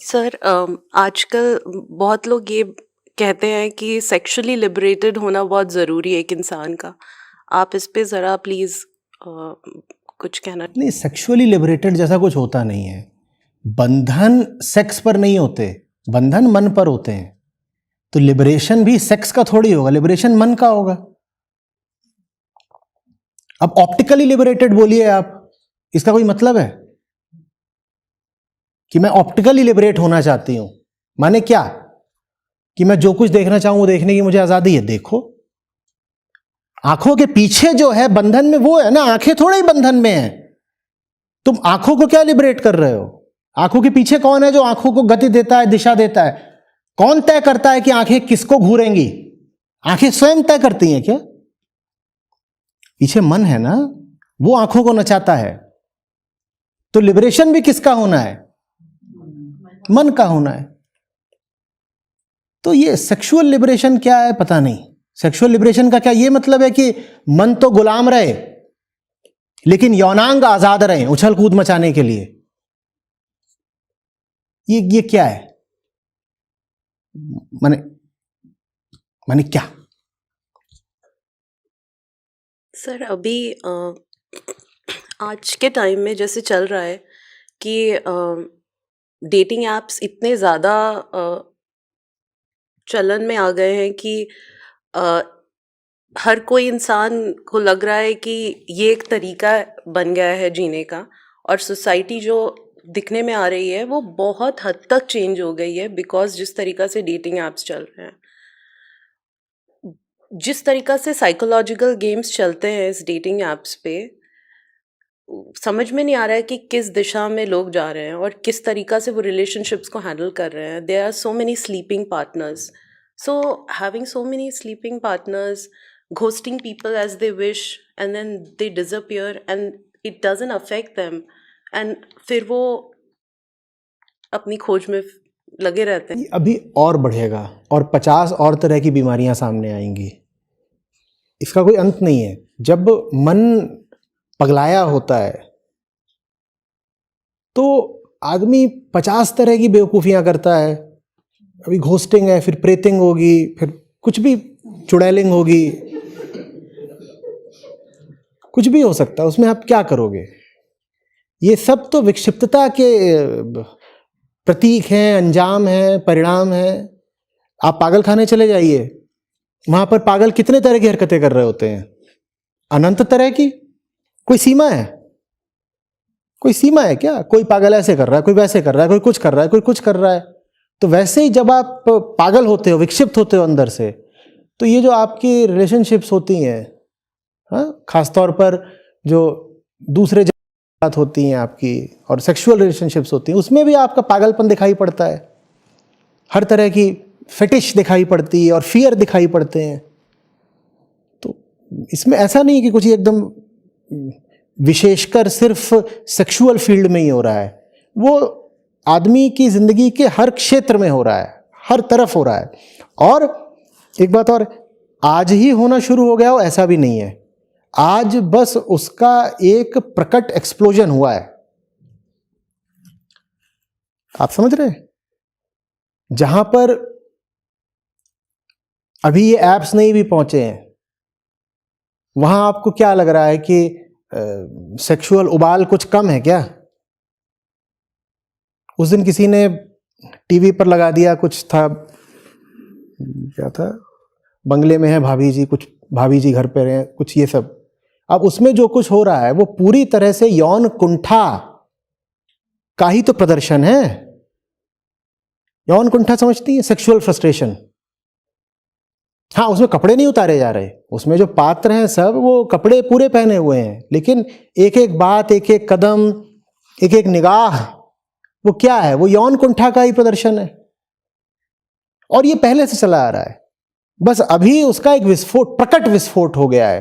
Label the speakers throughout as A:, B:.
A: Sir आजकल बहुत लोग ये कहते हैं कि सेक्सुअली लिबरेटेड होना बहुत ज़रूरी है एक इंसान का। आप इस पे ज़रा प्लीज़ कुछ कहना।
B: नहीं, सेक्सुअली लिबरेटेड जैसा कुछ होता नहीं है। बंधन सेक्स पर नहीं होते, बंधन मन पर होते हैं। तो लिबरेशन भी सेक्स का थोड़ी होगा, लिबरेशन मन का होगा। अब ऑप्टिकली लिबरेटेड बोलिए आप, इसका कोई मतलब है कि मैं ऑप्टिकली लिबरेट होना चाहती हूं? माने क्या कि मैं जो कुछ देखना चाहूं वो देखने की मुझे आजादी है। देखो, आंखों के पीछे जो है बंधन में वो है ना, आंखें थोड़े ही बंधन में है। तुम आंखों को क्या लिबरेट कर रहे हो? आंखों के पीछे कौन है जो आंखों को गति देता है, दिशा देता है? कौन तय करता है कि आंखें किसको घूरेंगी? आंखें स्वयं तय करती हैं क्या? पीछे मन है ना, वो आंखों को नचाता है। तो लिबरेशन भी किसका होना है? मन का होना है। तो ये सेक्सुअल लिबरेशन क्या है पता नहीं। सेक्सुअल लिबरेशन का क्या ये मतलब है कि मन तो गुलाम रहे लेकिन यौनांग आजाद रहे उछल कूद मचाने के लिए? ये क्या है? माने माने क्या?
A: सर अभी आज के टाइम में जैसे चल रहा है कि डेटिंग एप्स इतने ज़्यादा चलन में आ गए हैं कि अ, हर कोई इंसान को लग रहा है कि ये एक तरीका बन गया है जीने का। और सोसाइटी जो दिखने में आ रही है वो बहुत हद तक चेंज हो गई है बिकॉज जिस तरीका से डेटिंग एप्स चल रहे हैं, जिस तरीका से साइकोलॉजिकल गेम्स चलते हैं इस डेटिंग एप्स पे, समझ में नहीं आ रहा है कि किस दिशा में लोग जा रहे हैं और किस तरीका से वो रिलेशनशिप्स को हैंडल कर रहे हैं। There are so many sleeping partners, so having so many sleeping partners, ghosting people as they wish and then they disappear and it doesn't affect them and फिर वो अपनी खोज में लगे रहते हैं।
B: अभी और बढ़ेगा और 50 और तरह की बीमारियां सामने आएंगी। इसका कोई अंत नहीं है। जब मन पगलाया होता है तो आदमी 50 तरह की बेवकूफियां करता है। अभी घोस्टिंग है, फिर प्रेतिंग होगी, फिर कुछ भी चुड़ैलिंग होगी, कुछ भी हो सकता है। उसमें आप क्या करोगे? ये सब तो विक्षिप्तता के प्रतीक हैं, अंजाम हैं, परिणाम हैं। आप पागल खाने चले जाइए, वहां पर पागल कितने तरह की हरकतें कर रहे होते हैं, अनंत तरह की। कोई सीमा है? कोई सीमा है क्या? कोई पागल ऐसे कर रहा है, कोई वैसे कर रहा है, कोई कुछ कर रहा है, कोई कुछ कर रहा है। तो वैसे ही जब आप पागल होते हो, विक्षिप्त होते हो अंदर से, तो ये जो आपकी रिलेशनशिप्स होती हैं, हाँ, खासतौर पर जो दूसरे बात होती हैं आपकी और सेक्सुअल रिलेशनशिप्स होती हैं, उसमें भी आपका पागलपन दिखाई पड़ता है। हर तरह की फेटिश दिखाई पड़ती है और फियर दिखाई पड़ते हैं। तो इसमें ऐसा नहीं कि कुछ एकदम विशेषकर सिर्फ सेक्सुअल फील्ड में ही हो रहा है। वो आदमी की जिंदगी के हर क्षेत्र में हो रहा है, हर तरफ हो रहा है। और एक बात और, आज ही होना शुरू हो गया हो ऐसा भी नहीं है। आज बस उसका एक प्रकट एक्सप्लोजन हुआ है। आप समझ रहे हैं? जहां पर अभी ये एप्स नहीं भी पहुंचे हैं, वहां आपको क्या लग रहा है कि सेक्सुअल उबाल कुछ कम है क्या? उस दिन किसी ने टीवी पर लगा दिया, कुछ था, क्या था, बंगले में है भाभी जी, कुछ भाभी जी घर पे रहे, कुछ ये सब। अब उसमें जो कुछ हो रहा है वो पूरी तरह से यौन कुंठा का ही तो प्रदर्शन है। यौन कुंठा समझती है? Sexual frustration. हाँ, उसमें कपड़े नहीं उतारे जा रहे, उसमें जो पात्र हैं सब वो कपड़े पूरे पहने हुए हैं, लेकिन एक एक बात, एक एक कदम, एक एक निगाह, वो क्या है? वो यौन कुंठा का ही प्रदर्शन है। और ये पहले से चला आ रहा है, बस अभी उसका एक विस्फोट, प्रकट विस्फोट हो गया है।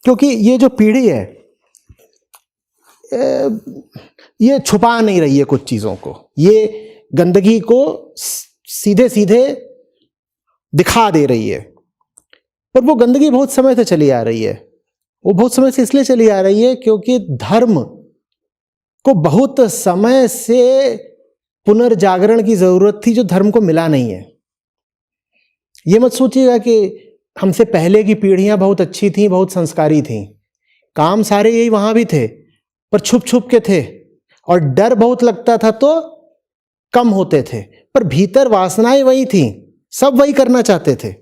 B: क्योंकि ये जो पीढ़ी है ये छुपा नहीं रही है कुछ चीजों को, ये गंदगी को सीधे सीधे दिखा दे रही है। पर वो गंदगी बहुत समय से चली आ रही है। वो बहुत समय से इसलिए चली आ रही है क्योंकि धर्म को बहुत समय से पुनर्जागरण की जरूरत थी जो धर्म को मिला नहीं है। ये मत सोचिएगा कि हमसे पहले की पीढ़ियां बहुत अच्छी थीं, बहुत संस्कारी थीं, काम सारे यही वहां भी थे, पर छुप छुप के थे, और डर बहुत लगता था तो कम होते थे, पर भीतर वासनाएं वही थीं, सब वही करना चाहते थे।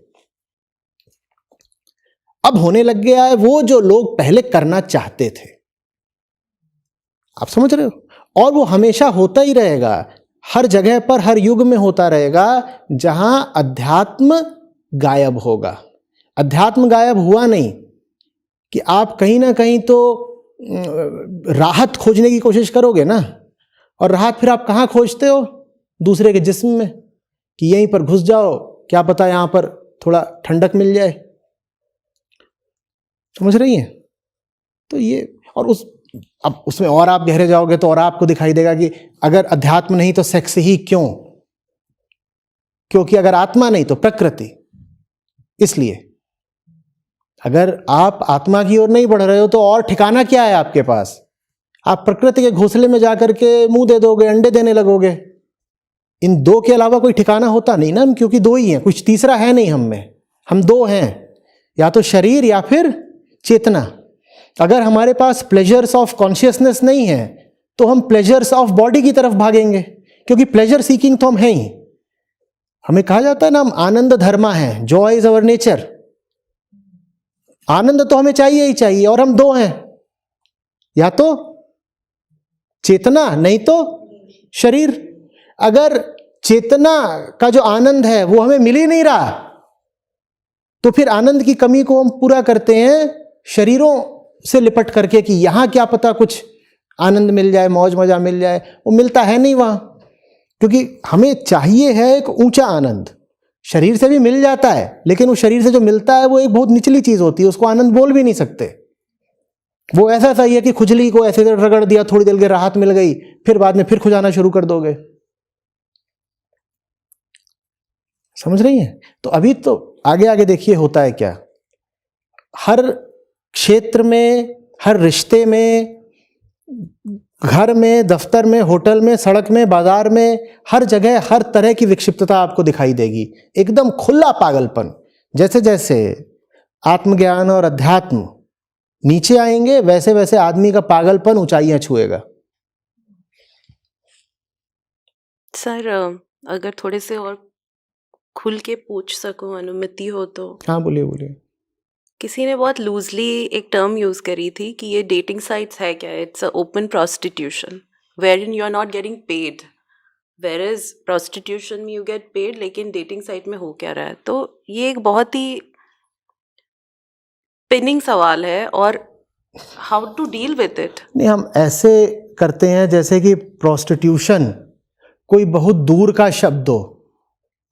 B: अब होने लग गया है वो जो लोग पहले करना चाहते थे। आप समझ रहे हो? और वो हमेशा होता ही रहेगा, हर जगह पर, हर युग में होता रहेगा जहां अध्यात्म गायब होगा। अध्यात्म गायब हुआ नहीं कि आप कहीं ना कहीं तो राहत खोजने की कोशिश करोगे ना, और राहत फिर आप कहाँ खोजते हो? दूसरे के जिस्म में, कि यहीं पर घुस जाओ, क्या पता यहां पर थोड़ा ठंडक मिल जाए। समझ रही हैं? तो ये, और अब उसमें और आप गहरे जाओगे तो और आपको दिखाई देगा कि अगर अध्यात्म नहीं तो सेक्स ही क्यों? क्योंकि अगर आत्मा नहीं तो प्रकृति। इसलिए अगर आप आत्मा की ओर नहीं बढ़ रहे हो तो और ठिकाना क्या है आपके पास? आप प्रकृति के घोंसले में जाकर के मुंह दे दोगे, अंडे देने लगोगे। इन दो के अलावा कोई ठिकाना होता नहीं ना, क्योंकि दो ही हैं, कुछ तीसरा है नहीं हम में। हम दो हैं, या तो शरीर या फिर चेतना। अगर हमारे पास प्लेजर्स ऑफ कॉन्शियसनेस नहीं है तो हम प्लेजर्स ऑफ बॉडी की तरफ भागेंगे, क्योंकि प्लेजर सीकिंग तो हम हैं ही। हमें कहा जाता है ना, हम आनंद धर्मा हैं, जॉय इज अवर नेचर। आनंद तो हमें चाहिए ही चाहिए, और हम दो हैं, या तो चेतना नहीं तो शरीर। अगर चेतना का जो आनंद है वो हमें मिल ही नहीं रहा, तो फिर आनंद की कमी को हम पूरा करते हैं शरीरों से लिपट करके, कि यहां क्या पता कुछ आनंद मिल जाए, मौज मजा मिल जाए। वो मिलता है नहीं वहां, क्योंकि हमें चाहिए है एक ऊंचा आनंद। शरीर से भी मिल जाता है, लेकिन वो शरीर से जो मिलता है वो एक बहुत निचली चीज होती है, उसको आनंद बोल भी नहीं सकते। वो ऐसा सही है कि खुजली को ऐसे रगड़ दिया, थोड़ी देर के राहत मिल गई, फिर बाद में फिर खुजाना शुरू कर दोगे। समझ रही हैं? तो अभी तो आगे आगे देखिए होता है क्या। हर क्षेत्र में, हर रिश्ते में, घर में, दफ्तर में, होटल में, सड़क में, बाजार में, हर जगह हर तरह की विक्षिप्तता आपको दिखाई देगी। एकदम खुला पागलपन। जैसे जैसे आत्मज्ञान और अध्यात्म नीचे आएंगे, वैसे वैसे आदमी का पागलपन ऊंचाइयां छुएगा।
A: सर, अगर थोड़े से और खुल के पूछ सकूं, अनुमति हो तो।
B: हाँ बोलिए बोलिए।
A: किसी ने बहुत लूजली एक टर्म यूज करी थी कि ये डेटिंग साइट्स है क्या? It's a open prostitution where in you are not getting paid, where is prostitution में यू गेट पेड, लेकिन डेटिंग साइट में हो क्या रहा है? तो ये एक बहुत ही पिनिंग सवाल है, और how to deal with it.
B: नहीं, हम ऐसे करते हैं जैसे कि प्रोस्टिट्यूशन कोई बहुत दूर का शब्द हो,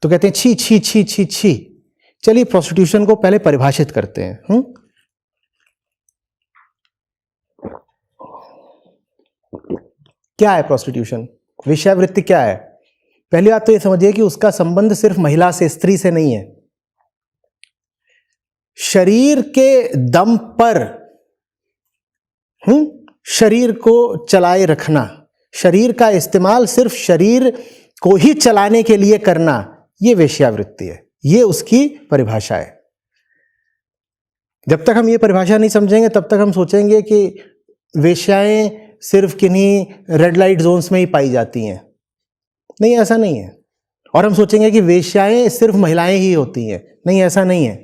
B: तो कहते हैं छी छी छी छी छी। चलिए प्रोस्टिट्यूशन को पहले परिभाषित करते हैं। क्या है प्रोस्टिट्यूशन? वेश्यावृत्ति क्या है? पहली बात तो ये समझिए कि उसका संबंध सिर्फ महिला से, स्त्री से नहीं है। शरीर के दम पर शरीर को चलाए रखना, शरीर का इस्तेमाल सिर्फ शरीर को ही चलाने के लिए करना, ये वेश्यावृत्ति है। ये उसकी परिभाषा है। जब तक हम ये परिभाषा नहीं समझेंगे तब तक हम सोचेंगे कि वेश्याएं सिर्फ किन्हीं रेड लाइट जोन्स में ही पाई जाती हैं। नहीं, ऐसा नहीं है। और हम सोचेंगे कि वेश्याएं सिर्फ महिलाएं ही होती हैं। नहीं, ऐसा नहीं है।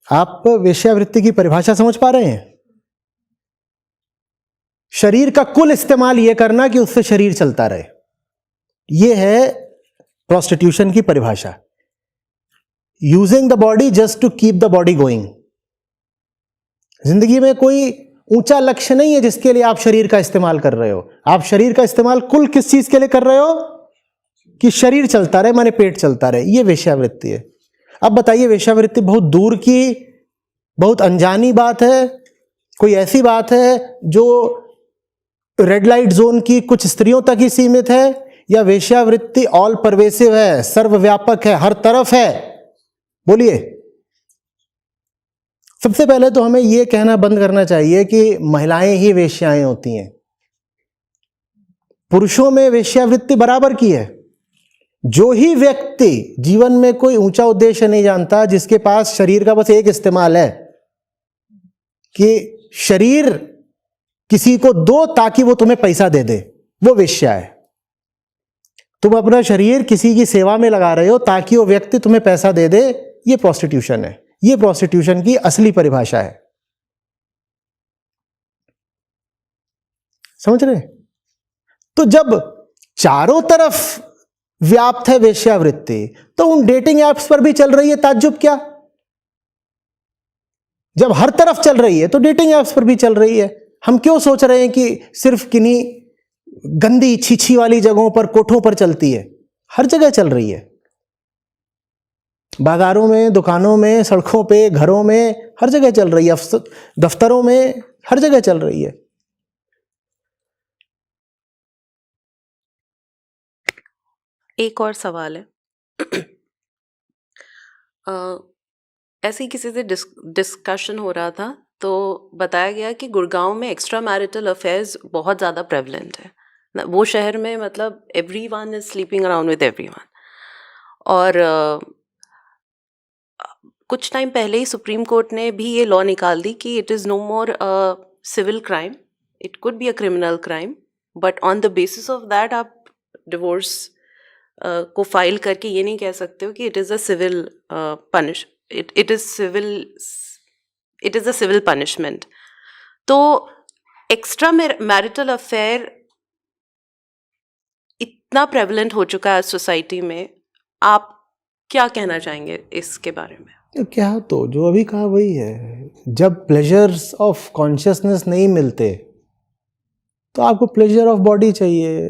B: आप वेश्यावृत्ति की परिभाषा समझ पा रहे हैं? शरीर का कुल इस्तेमाल यह करना कि उससे शरीर चलता रहे, यह है प्रोस्टिट्यूशन की परिभाषा। Using the body just to keep the body going. जिंदगी में कोई ऊंचा लक्ष्य नहीं है जिसके लिए आप शरीर का इस्तेमाल कर रहे हो। आप शरीर का इस्तेमाल कुल किस चीज के लिए कर रहे हो? कि शरीर चलता रहे, माने पेट चलता रहे। यह वेश्यावृत्ति है। अब बताइए, वेश्यावृत्ति बहुत दूर की, बहुत अनजानी बात है? कोई ऐसी बात है जो रेड लाइट जोन की कुछ स्त्रियों तक ही सीमित है, या वेश्यावृत्ति ऑल परवेसिव है, सर्वव्यापक है, हर तरफ है? बोलिए। सबसे पहले तो हमें यह कहना बंद करना चाहिए कि महिलाएं ही वेश्याएं होती हैं। पुरुषों में वेश्यावृत्ति बराबर की है। जो ही व्यक्ति जीवन में कोई ऊंचा उद्देश्य नहीं जानता, जिसके पास शरीर का बस एक इस्तेमाल है कि शरीर किसी को दो ताकि वो तुम्हें पैसा दे दे, वो वेश्या है। तुम अपना शरीर किसी की सेवा में लगा रहे हो ताकि वो व्यक्ति तुम्हें पैसा दे दे, ये प्रोस्टिट्यूशन है। ये प्रोस्टिट्यूशन की असली परिभाषा है। समझ रहे? तो जब चारों तरफ व्याप्त है वेश्यावृत्ति, तो उन डेटिंग एप्स पर भी चल रही है, ताज्जुब क्या? जब हर तरफ चल रही है तो डेटिंग एप्स पर भी चल रही है। हम क्यों सोच रहे हैं कि सिर्फ किन्हीं गंदी छीछी वाली जगहों पर, कोठों पर चलती है? हर जगह चल रही है, बाजारों में, दुकानों में, सड़कों पे, घरों में, हर जगह चल रही है, दफ्तरों में, हर जगह चल रही है।
A: एक और सवाल है। ऐसे ही किसी से डिस्कशन हो रहा था तो बताया गया कि गुड़गांव में एक्स्ट्रा मैरिटल अफेयर्स बहुत ज़्यादा प्रेवलेंट है। वो शहर में मतलब everyone is sleeping around with everyone. और कुछ टाइम पहले ही सुप्रीम कोर्ट ने भी ये लॉ निकाल दी कि it is no more civil crime, it could be a criminal crime, but on the basis of that आप डिवोर्स को फाइल करके ये नहीं कह सकते हो कि it is a civil it is a civil punishment. तो एक्स्ट्रा मैरिटल अफेयर इतना प्रेवलेंट हो चुका है सोसाइटी में, आप क्या कहना चाहेंगे इसके बारे में?
B: क्या, तो जो अभी कहा वही है। जब प्लेजर्स ऑफ कॉन्शियसनेस नहीं मिलते तो आपको प्लेजर ऑफ बॉडी चाहिए।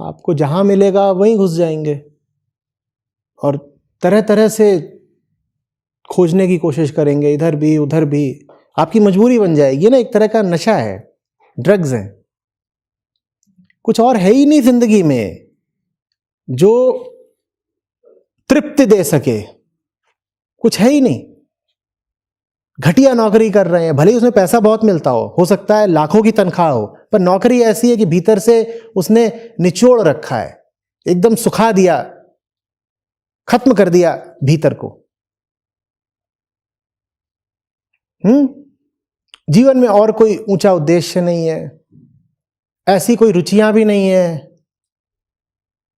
B: आपको जहां मिलेगा वहीं घुस जाएंगे और तरह तरह से खोजने की कोशिश करेंगे, इधर भी उधर भी। आपकी मजबूरी बन जाएगी ना, एक तरह का नशा है, ड्रग्स हैं। कुछ और है ही नहीं जिंदगी में जो तृप्ति दे सके, कुछ है ही नहीं। घटिया नौकरी कर रहे हैं, भले ही उसमें पैसा बहुत मिलता हो सकता है लाखों की तनख्वाह हो, पर नौकरी ऐसी है कि भीतर से उसने निचोड़ रखा है, एकदम सुखा दिया, खत्म कर दिया भीतर को। जीवन में और कोई ऊंचा उद्देश्य नहीं है, ऐसी कोई रुचियां भी नहीं है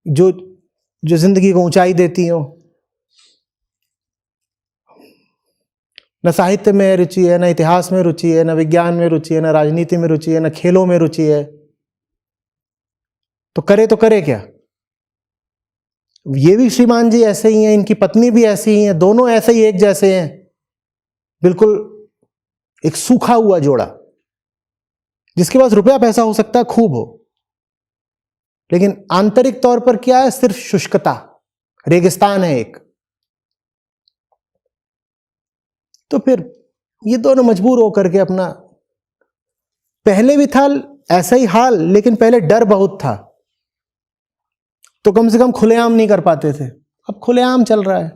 B: जो जिंदगी को ऊंचाई देती हो। न साहित्य में रुचि है, न इतिहास में रुचि है, न विज्ञान में रुचि है, न राजनीति में रुचि है, न खेलों में रुचि है। तो करे क्या? ये भी श्रीमान जी ऐसे ही हैं, इनकी पत्नी भी ऐसी ही है, दोनों ऐसे ही एक जैसे हैं, बिल्कुल एक सूखा हुआ जोड़ा, जिसके पास रुपया पैसा हो सकता है खूब हो, लेकिन आंतरिक तौर पर क्या है? सिर्फ शुष्कता, रेगिस्तान है एक। तो फिर ये दोनों मजबूर होकर के अपना, पहले भी था ऐसा ही हाल, लेकिन पहले डर बहुत था तो कम से कम खुलेआम नहीं कर पाते थे, अब खुलेआम चल रहा है।